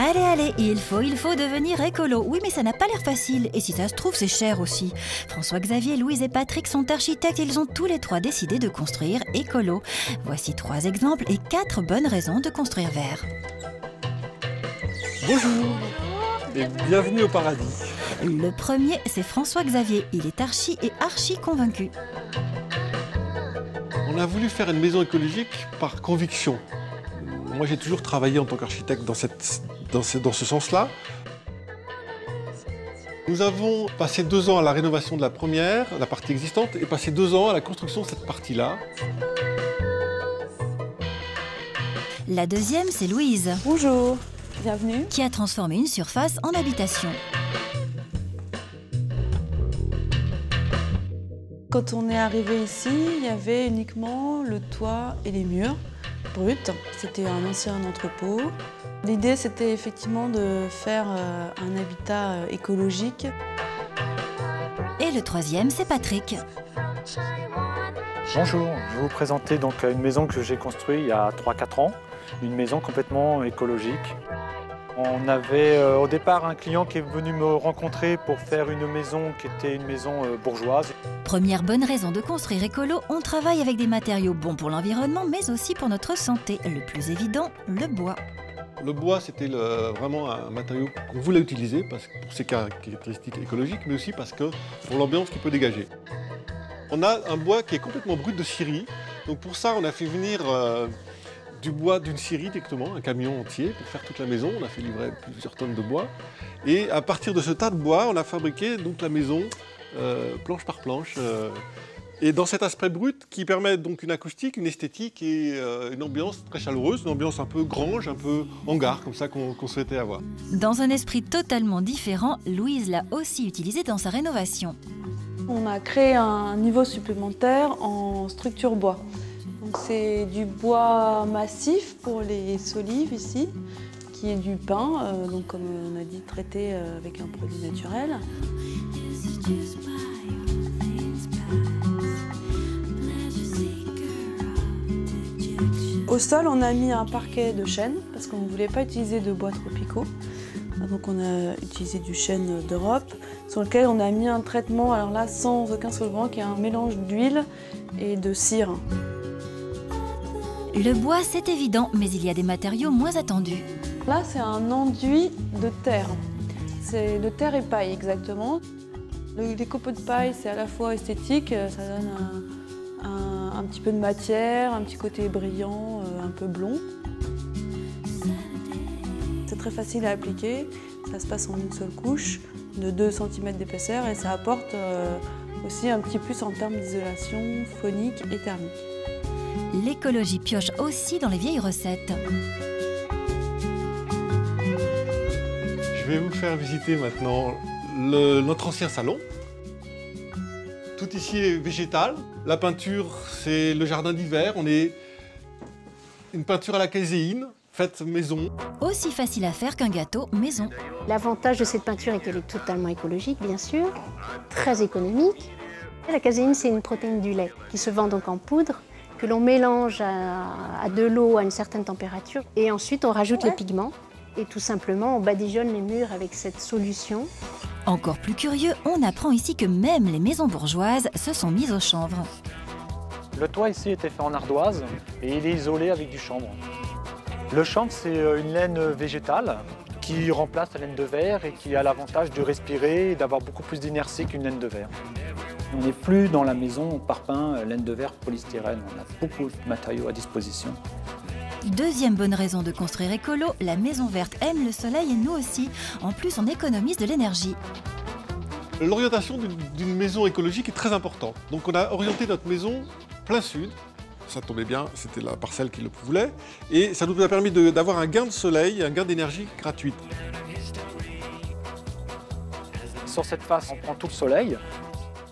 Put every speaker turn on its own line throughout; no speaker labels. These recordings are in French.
Allez, allez, il faut devenir écolo. Oui, mais ça n'a pas l'air facile. Et si ça se trouve, c'est cher aussi. François-Xavier, Louise et Patrick sont architectes. Ils ont tous les trois décidé de construire écolo. Voici 3 exemples et 4 bonnes raisons de construire vert.
Bonjour et bienvenue au paradis.
Le premier, c'est François-Xavier. Il est archi convaincu.
On a voulu faire une maison écologique par conviction. Moi, j'ai toujours travaillé en tant qu'architecte dans ce sens-là. Nous avons passé 2 ans à la rénovation de la première, la partie existante, et passé 2 ans à la construction de cette partie-là.
La deuxième, c'est Louise.
Bonjour, bienvenue.
Qui a transformé une surface en habitation.
Quand on est arrivé ici, il y avait uniquement le toit et les murs bruts. C'était un ancien entrepôt. L'idée, c'était effectivement de faire un habitat écologique.
Et le troisième, c'est Patrick.
Bonjour, je vais vous présenter donc une maison que j'ai construite il y a 3-4 ans. Une maison complètement écologique. On avait au départ un client qui est venu me rencontrer pour faire une maison qui était une maison bourgeoise.
Première bonne raison de construire écolo, on travaille avec des matériaux bons pour l'environnement, mais aussi pour notre santé. Le plus évident, le bois.
Le bois, c'était vraiment un matériau qu'on voulait utiliser pour ses caractéristiques écologiques, mais aussi parce que pour l'ambiance qu'il peut dégager. On a un bois qui est complètement brut de scierie. Donc pour ça, on a fait venir du bois d'une scierie directement, un camion entier pour faire toute la maison. On a fait livrer plusieurs tonnes de bois. Et à partir de ce tas de bois, on a fabriqué donc la maison planche par planche. Et dans cet aspect brut qui permet donc une acoustique, une esthétique et une ambiance très chaleureuse, une ambiance un peu grange, un peu hangar, comme ça qu'on souhaitait avoir.
Dans un esprit totalement différent, Louise l'a aussi utilisé dans sa rénovation.
On a créé un niveau supplémentaire en structure bois. C'est du bois massif pour les solives ici, qui est du pin, donc comme on a dit, traité avec un produit naturel. Au sol, on a mis un parquet de chêne parce qu'on ne voulait pas utiliser de bois tropicaux. Donc on a utilisé du chêne d'Europe sur lequel on a mis un traitement, alors là sans aucun solvant, qui est un mélange d'huile et de cire.
Le bois, c'est évident, mais il y a des matériaux moins attendus.
Là, c'est un enduit de terre. C'est de terre et paille, exactement. Les copeaux de paille, c'est à la fois esthétique, ça donne un petit peu de matière, un petit côté brillant, un peu blond. C'est très facile à appliquer, ça se passe en une seule couche de 2 cm d'épaisseur et ça apporte aussi un petit plus en termes d'isolation phonique et thermique.
L'écologie pioche aussi dans les vieilles recettes.
Je vais vous faire visiter maintenant notre ancien salon. Tout ici est végétal. La peinture, c'est le jardin d'hiver. On est une peinture à la caséine, faite maison.
Aussi facile à faire qu'un gâteau maison.
L'avantage de cette peinture est qu'elle est totalement écologique, bien sûr, très économique. La caséine, c'est une protéine du lait qui se vend donc en poudre, que l'on mélange à de l'eau à une certaine température. Et ensuite, on rajoute les pigments. Et tout simplement, on badigeonne les murs avec cette solution.
Encore plus curieux, on apprend ici que même les maisons bourgeoises se sont mises au chanvre.
Le toit ici était fait en ardoise et il est isolé avec du chanvre. Le chanvre, c'est une laine végétale qui remplace la laine de verre et qui a l'avantage de respirer et d'avoir beaucoup plus d'inertie qu'une laine de verre. On n'est plus dans la maison parpaing, laine de verre, polystyrène. On a beaucoup de matériaux à disposition.
Deuxième bonne raison de construire écolo, la maison verte aime le soleil et nous aussi. En plus, on économise de l'énergie.
L'orientation d'une maison écologique est très importante. Donc on a orienté notre maison plein sud. Ça tombait bien, c'était la parcelle qui le voulait. Et ça nous a permis d'avoir un gain de soleil, un gain d'énergie gratuite.
Sur cette face, on prend tout le soleil.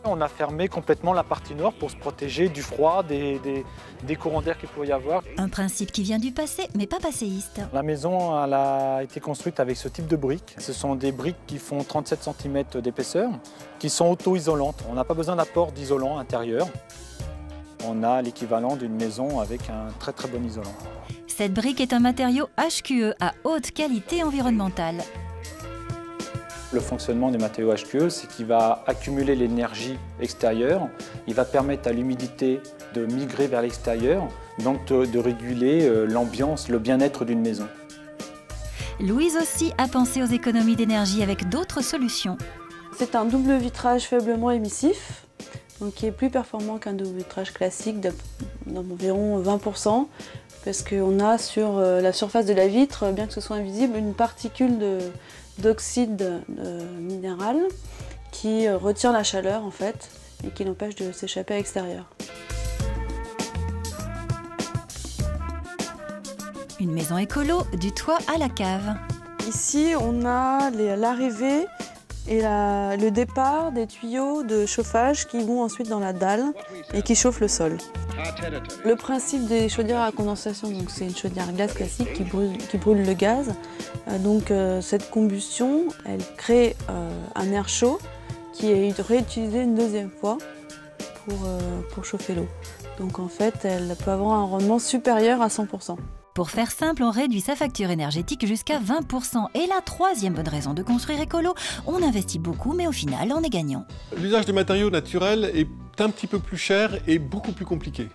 On a fermé complètement la partie nord pour se protéger du froid, des courants d'air qu'il pouvait y avoir.
Un principe qui vient du passé, mais pas passéiste.
La maison elle a été construite avec ce type de briques. Ce sont des briques qui font 37 cm d'épaisseur, qui sont auto-isolantes. On n'a pas besoin d'apport d'isolant intérieur. on a l'équivalent d'une maison avec un très très bon isolant.
Cette brique est un matériau HQE à haute qualité environnementale.
Le fonctionnement des matériaux HQE, c'est qu'il va accumuler l'énergie extérieure, il va permettre à l'humidité de migrer vers l'extérieur, donc de réguler l'ambiance, le bien-être d'une maison.
Louise aussi a pensé aux économies d'énergie avec d'autres solutions.
C'est un double vitrage faiblement émissif, donc qui est plus performant qu'un double vitrage classique d'environ 20%, parce qu'on a sur la surface de la vitre, bien que ce soit invisible, une particule d'oxyde minéral qui retient la chaleur en fait et qui l'empêche de s'échapper à l'extérieur.
Une maison écolo, du toit à la cave.
Ici, on a l'arrivée et le départ des tuyaux de chauffage qui vont ensuite dans la dalle et qui chauffent le sol. Le principe des chaudières à condensation, c'est une chaudière à gaz classique qui brûle le gaz. Cette combustion, elle crée un air chaud qui est réutilisé une deuxième fois pour chauffer l'eau. Donc en fait, elle peut avoir un rendement supérieur à 100%.
Pour faire simple, on réduit sa facture énergétique jusqu'à 20%. Et la troisième bonne raison de construire écolo, on investit beaucoup, mais au final, on est gagnant.
L'usage de matériaux naturels est un petit peu plus cher et beaucoup plus compliqué.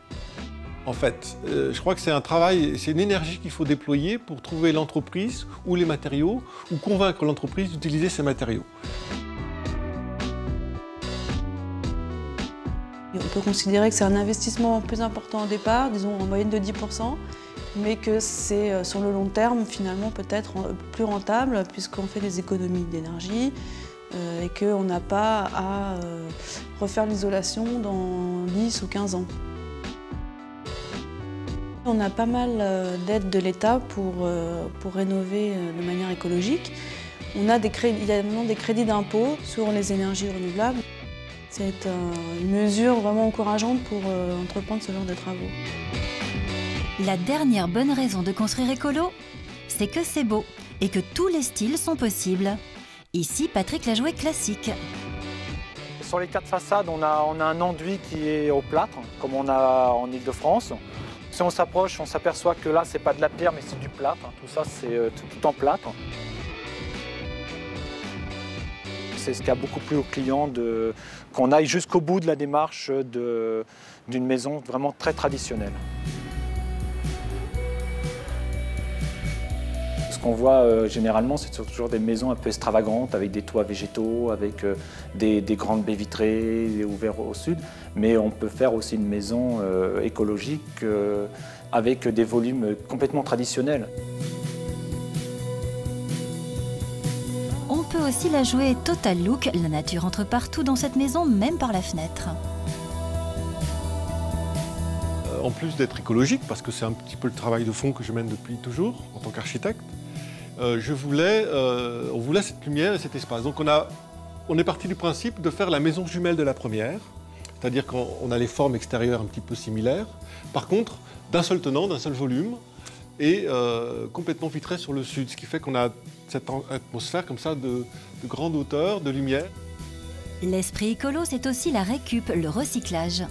En fait, je crois que c'est un travail, c'est une énergie qu'il faut déployer pour trouver l'entreprise ou les matériaux, ou convaincre l'entreprise d'utiliser ces matériaux.
On peut considérer que c'est un investissement plus important au départ, disons en moyenne de 10%, mais que c'est sur le long terme finalement peut-être plus rentable puisqu'on fait des économies d'énergie et qu'on n'a pas à refaire l'isolation dans 10 ou 15 ans. On a pas mal d'aides de l'État pour rénover de manière écologique. Il y a maintenant des crédits d'impôt sur les énergies renouvelables. C'est une mesure vraiment encourageante pour entreprendre ce genre de travaux.
La dernière bonne raison de construire écolo, c'est que c'est beau et que tous les styles sont possibles. Ici, Patrick l'a joué classique.
Sur les 4 façades, on a un enduit qui est au plâtre, comme on a en Ile-de-France. Si on s'approche, on s'aperçoit que là, c'est pas de la pierre, mais c'est du plâtre. Tout ça, c'est tout en plâtre. C'est ce qui a beaucoup plu aux clients, qu'on aille jusqu'au bout de la démarche d'une maison vraiment très traditionnelle. Ce qu'on voit généralement, c'est toujours des maisons un peu extravagantes, avec des toits végétaux, avec des grandes baies vitrées ouvertes au sud. Mais on peut faire aussi une maison écologique avec des volumes complètement traditionnels.
On peut aussi la jouer total look. La nature entre partout dans cette maison, même par la fenêtre.
En plus d'être écologique, parce que c'est un petit peu le travail de fond que je mène depuis toujours en tant qu'architecte, on voulait cette lumière et cet espace. Donc on est parti du principe de faire la maison jumelle de la première, c'est-à-dire qu'on a les formes extérieures un petit peu similaires, par contre d'un seul tenant, d'un seul volume, et complètement vitré sur le sud, ce qui fait qu'on a cette atmosphère comme ça de grande hauteur, de lumière.
L'esprit écolo, c'est aussi la récup, le recyclage.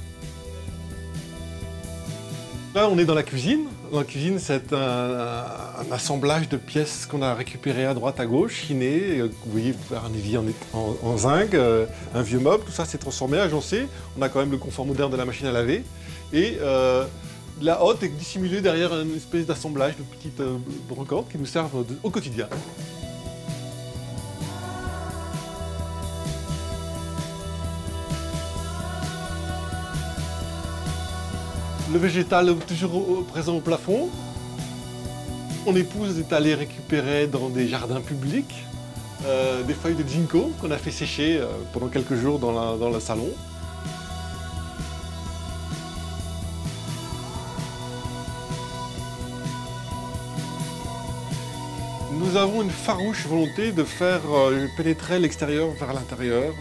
Là, on est dans la cuisine. Dans la cuisine, c'est un assemblage de pièces qu'on a récupérées à droite, à gauche, chinées. Vous voyez, faire un évier en zinc, un vieux meuble, tout ça s'est transformé, agencé. On a quand même le confort moderne de la machine à laver. Et la hotte est dissimulée derrière une espèce d'assemblage de petites brocantes qui nous servent au quotidien. Le végétal est toujours présent au plafond. Mon épouse est allée récupérer dans des jardins publics des feuilles de ginkgo qu'on a fait sécher pendant quelques jours dans le salon. Nous avons une farouche volonté de faire pénétrer l'extérieur vers l'intérieur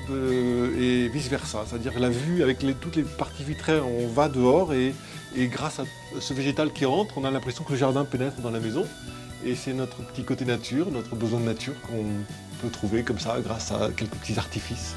et vice-versa. C'est-à-dire la vue avec toutes les parties vitrées, on va dehors et grâce à ce végétal qui rentre, on a l'impression que le jardin pénètre dans la maison. Et c'est notre petit côté nature, notre besoin de nature qu'on peut trouver comme ça grâce à quelques petits artifices.